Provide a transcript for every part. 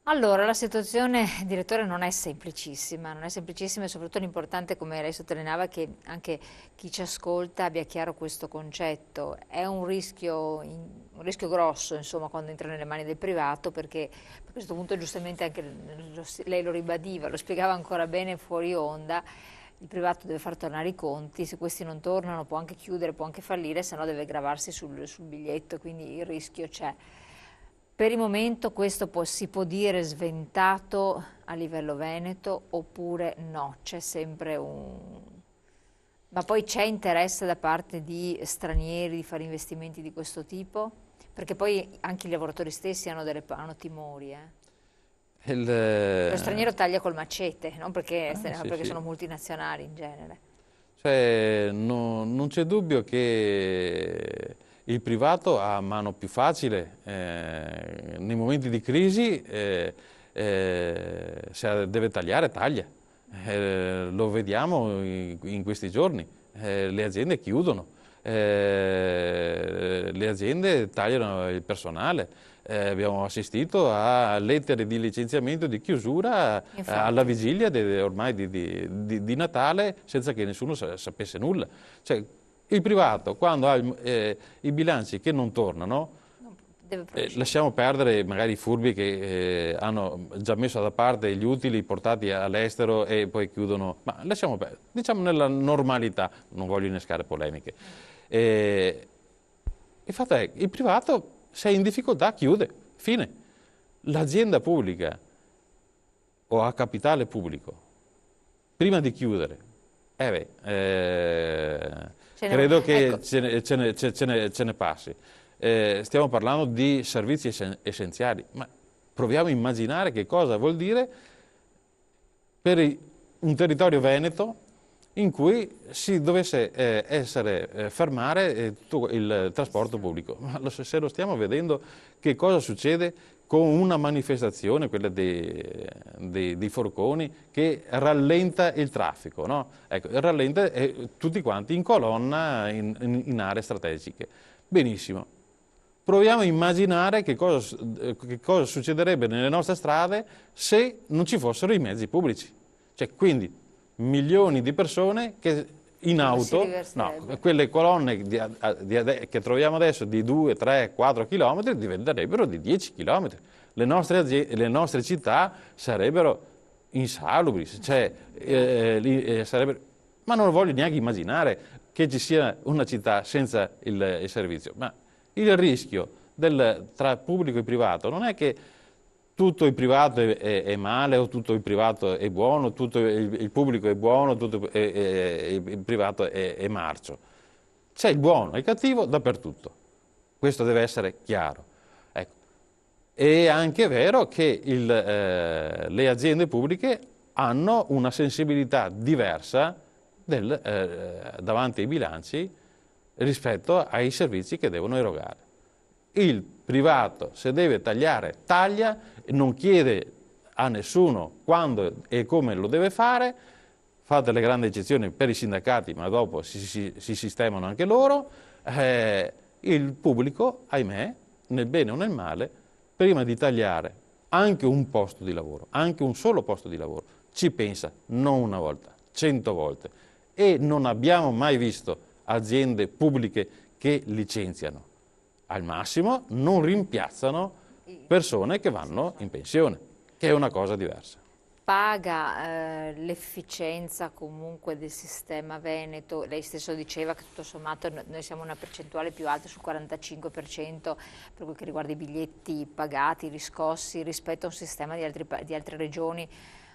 Allora, la situazione, direttore, non è semplicissima e soprattutto l'importante, come lei sottolineava, è che anche chi ci ascolta abbia chiaro questo concetto. È un rischio grosso, insomma, quando entra nelle mani del privato, perché a questo punto giustamente anche lei lo ribadiva, lo spiegava ancora bene fuori onda, il privato deve far tornare i conti, se questi non tornano può anche chiudere, può anche fallire, se no deve gravarsi sul biglietto, quindi il rischio c'è. Per il momento questo si può dire sventato a livello veneto oppure no? C'è sempre un... Ma poi c'è interesse da parte di stranieri di fare investimenti di questo tipo? Perché poi anche i lavoratori stessi hanno timori, eh? Il, Lo straniero taglia col macete, non perché, sì, perché sì. sono multinazionali in genere. Cioè, non c'è dubbio che il privato ha mano più facile nei momenti di crisi, se deve tagliare, taglia. Lo vediamo in questi giorni. Le aziende chiudono, le aziende tagliano il personale. Abbiamo assistito a lettere di licenziamento, di chiusura alla Infatti, vigilia ormai di Natale senza che nessuno sapesse nulla. Cioè, il privato, quando ha i bilanci che non tornano, deve procedere. lasciamo perdere magari i furbi che hanno già messo da parte gli utili portati all'estero e poi chiudono, ma lasciamo perdere, diciamo nella normalità, non voglio innescare polemiche. Eh, il fatto è che il privato, se è in difficoltà, chiude, fine. L'azienda pubblica o a capitale pubblico, prima di chiudere, credo che Ecco, ce ne passi. Stiamo parlando di servizi essenziali, ma proviamo a immaginare che cosa vuol dire per un territorio veneto in cui si dovesse fermare tutto il trasporto pubblico. Ma se lo stiamo vedendo, che cosa succede con una manifestazione, quella dei forconi, che rallenta il traffico, no? Ecco, rallenta tutti quanti in colonna in aree strategiche. Benissimo. Proviamo a immaginare che cosa succederebbe nelle nostre strade se non ci fossero i mezzi pubblici. Cioè, quindi milioni di persone che in come si auto, no, riverserebbe? quelle colonne che troviamo adesso di 2, 3, 4 chilometri diventerebbero di 10 chilometri. Le nostre città sarebbero insalubri, cioè, ma non lo voglio neanche immaginare che ci sia una città senza il servizio. Ma il rischio tra pubblico e privato non è che tutto il privato è male o tutto il privato è buono, tutto il pubblico è buono, tutto il privato è marcio. C'è il buono e il cattivo dappertutto. Questo deve essere chiaro. Ecco. È anche vero che le aziende pubbliche hanno una sensibilità diversa davanti ai bilanci rispetto ai servizi che devono erogare. Il privato, se deve tagliare, taglia, non chiede a nessuno quando e come lo deve fare, fate le grandi eccezioni per i sindacati, ma dopo si sistemano anche loro. Il pubblico, ahimè, nel bene o nel male, prima di tagliare anche un posto di lavoro, anche un solo posto di lavoro, ci pensa non una volta, 100 volte. E non abbiamo mai visto aziende pubbliche che licenziano. Al massimo non rimpiazzano persone che vanno in pensione, che è una cosa diversa. Paga l'efficienza comunque del sistema Veneto? Lei stesso diceva che tutto sommato noi siamo una percentuale più alta sul 45% per quel che riguarda i biglietti pagati, riscossi, rispetto a un sistema di altre regioni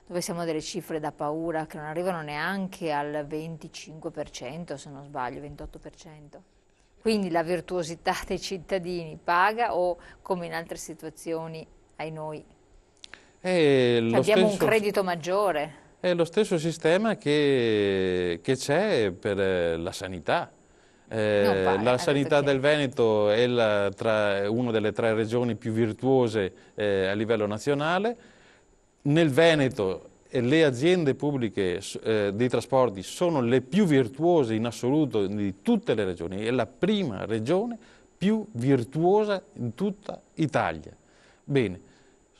dove siamo a delle cifre da paura che non arrivano neanche al 25%, se non sbaglio, 28%. Quindi la virtuosità dei cittadini paga o come in altre situazioni, ai noi, È cioè lo abbiamo un stesso, credito maggiore? è lo stesso sistema che c'è per la sanità. Non paga, La sanità perché? del Veneto è una delle 3 regioni più virtuose a livello nazionale. Nel Veneto le aziende pubbliche dei trasporti sono le più virtuose in assoluto di tutte le regioni, è la prima regione più virtuosa in tutta Italia. Bene,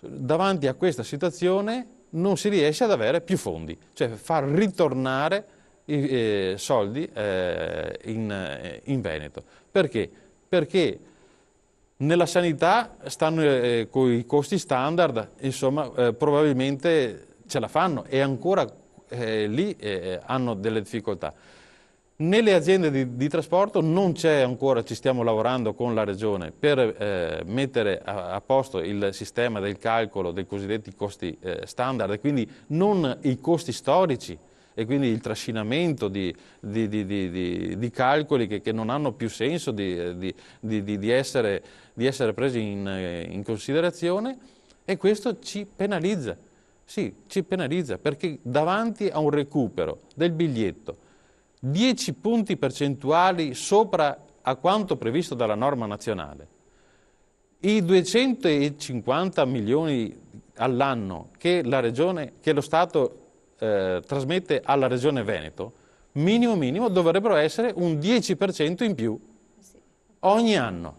davanti a questa situazione non si riesce ad avere più fondi, cioè far ritornare i soldi in Veneto. Perché? Perché nella sanità stanno con i costi standard, insomma, probabilmente ce la fanno e ancora lì hanno delle difficoltà. Nelle aziende di trasporto non c'è ancora, ci stiamo lavorando con la Regione per mettere a posto il sistema del calcolo dei cosiddetti costi standard, e quindi non i costi storici, e quindi il trascinamento di calcoli che non hanno più senso di essere presi in considerazione, e questo ci penalizza. Sì, ci penalizza, perché davanti a un recupero del biglietto 10 punti percentuali sopra a quanto previsto dalla norma nazionale, i 250 milioni all'anno che lo Stato trasmette alla Regione Veneto, minimo dovrebbero essere un 10% in più ogni anno.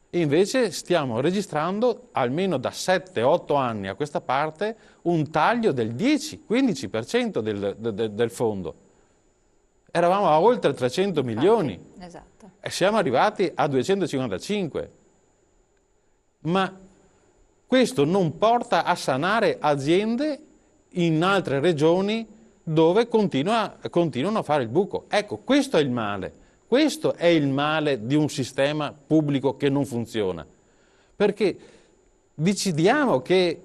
Invece stiamo registrando, almeno da 7-8 anni a questa parte, un taglio del 10-15% del fondo. Eravamo a oltre 300 milioni esatto. E siamo arrivati a 255. Ma questo non porta a sanare aziende in altre regioni dove continuano a fare il buco. Ecco, questo è il male. Questo è il male di un sistema pubblico che non funziona. Perché decidiamo che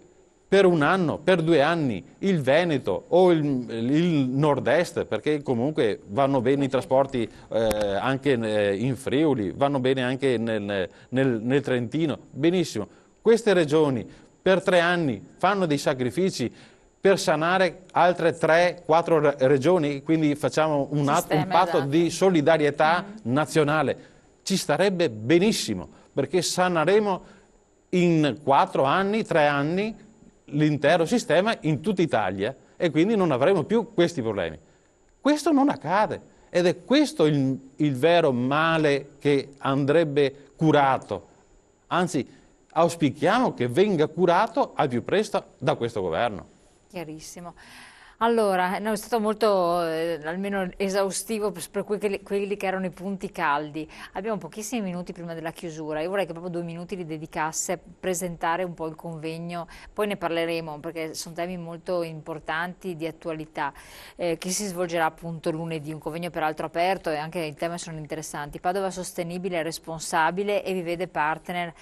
per un anno, per 2 anni, il Veneto o il nord-est, perché comunque vanno bene i trasporti anche in Friuli, vanno bene anche nel Trentino, benissimo. Queste regioni per 3 anni fanno dei sacrifici per sanare altre 3-4 regioni, quindi facciamo un patto di solidarietà nazionale. Ci starebbe benissimo, perché saneremo in 4 anni, 3 anni, l'intero sistema in tutta Italia, e quindi non avremo più questi problemi. Questo non accade, ed è questo il vero male che andrebbe curato. Anzi, auspichiamo che venga curato al più presto da questo governo. Chiarissimo. Allora, no, è stato molto, almeno esaustivo per quelli che erano i punti caldi. Abbiamo pochissimi minuti prima della chiusura. Io vorrei che proprio 2 minuti li dedicasse a presentare un po' il convegno, poi ne parleremo perché sono temi molto importanti di attualità, che si svolgerà appunto lunedì, un convegno peraltro aperto, e anche i temi sono interessanti. Padova sostenibile e responsabile, e vi vede partner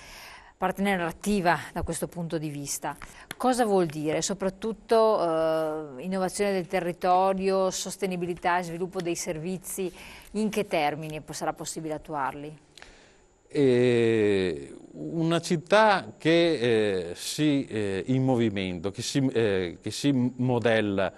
attiva da questo punto di vista. Cosa vuol dire? Soprattutto innovazione del territorio, sostenibilità e sviluppo dei servizi, in che termini sarà possibile attuarli? Una città che in movimento, che si modella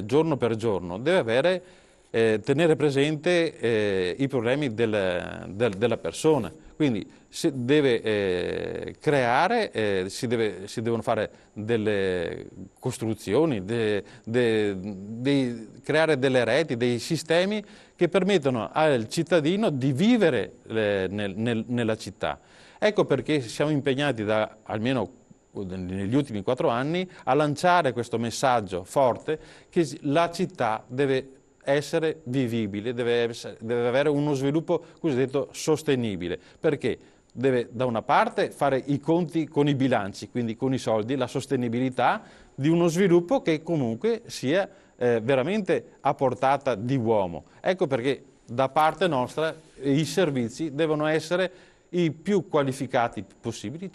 giorno per giorno, deve avere tenere presente i problemi della persona. Quindi si deve creare, si devono fare delle costruzioni, creare delle reti, dei sistemi che permettono al cittadino di vivere nella città. Ecco perché siamo impegnati almeno negli ultimi 4 anni a lanciare questo messaggio forte che la città deve essere vivibile, deve avere uno sviluppo cosiddetto sostenibile, perché deve da una parte fare i conti con i bilanci, quindi con i soldi, la sostenibilità di uno sviluppo che comunque sia veramente a portata di uomo. Ecco perché da parte nostra i servizi devono essere i più qualificati possibili,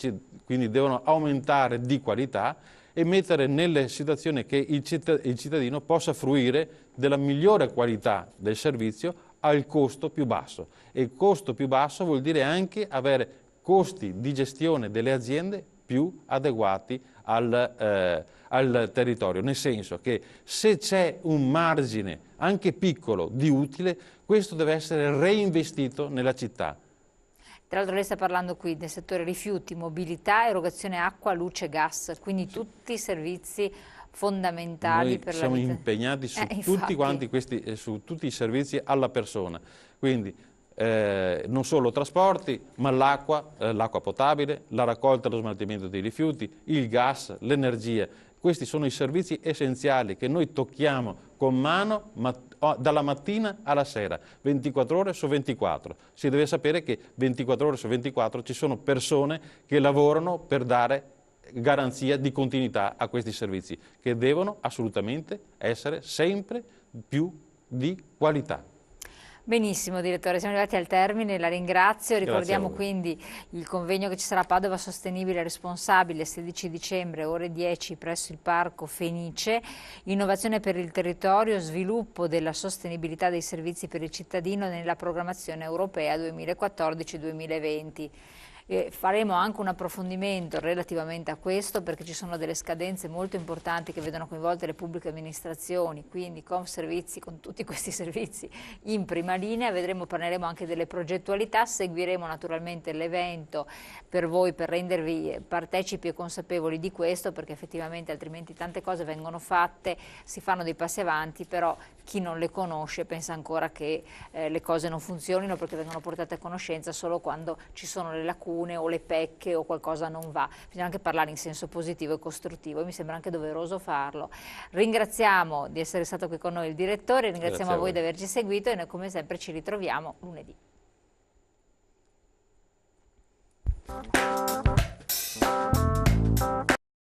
quindi devono aumentare di qualità e mettere nelle situazioni che il cittadino possa fruire della migliore qualità del servizio al costo più basso. E il costo più basso vuol dire anche avere costi di gestione delle aziende più adeguati al territorio, nel senso che se c'è un margine anche piccolo di utile, questo deve essere reinvestito nella città. Tra l'altro lei sta parlando qui del settore rifiuti, mobilità, erogazione acqua, luce, gas, quindi tutti i servizi fondamentali per la vita. Siamo impegnati su tutti i servizi alla persona, quindi non solo trasporti, ma l'acqua, l'acqua potabile, la raccolta e lo smaltimento dei rifiuti, il gas, l'energia. Questi sono i servizi essenziali che noi tocchiamo con mano dalla mattina alla sera, 24 ore su 24. Si deve sapere che 24 ore su 24 ci sono persone che lavorano per dare garanzia di continuità a questi servizi, che devono assolutamente essere sempre più di qualità. Benissimo direttore, siamo arrivati al termine, la ringrazio, ricordiamo quindi il convegno che ci sarà a Padova Sostenibile Responsabile 16 dicembre ore 10 presso il Parco Fenice, innovazione per il territorio, sviluppo della sostenibilità dei servizi per il cittadino nella programmazione europea 2014-2020. Faremo anche un approfondimento relativamente a questo perché ci sono delle scadenze molto importanti che vedono coinvolte le pubbliche amministrazioni, quindi con servizi, con tutti questi servizi in prima linea, parleremo anche delle progettualità, seguiremo naturalmente l'evento per voi per rendervi partecipi e consapevoli di questo perché effettivamente altrimenti tante cose vengono fatte, si fanno dei passi avanti, però chi non le conosce pensa ancora che le cose non funzionino perché vengono portate a conoscenza solo quando ci sono le lacune o le pecche o qualcosa non va. Bisogna anche parlare in senso positivo e costruttivo e mi sembra anche doveroso farlo. Ringraziamo di essere stato qui con noi il direttore, ringraziamo a voi di averci seguito e noi come sempre ci ritroviamo lunedì.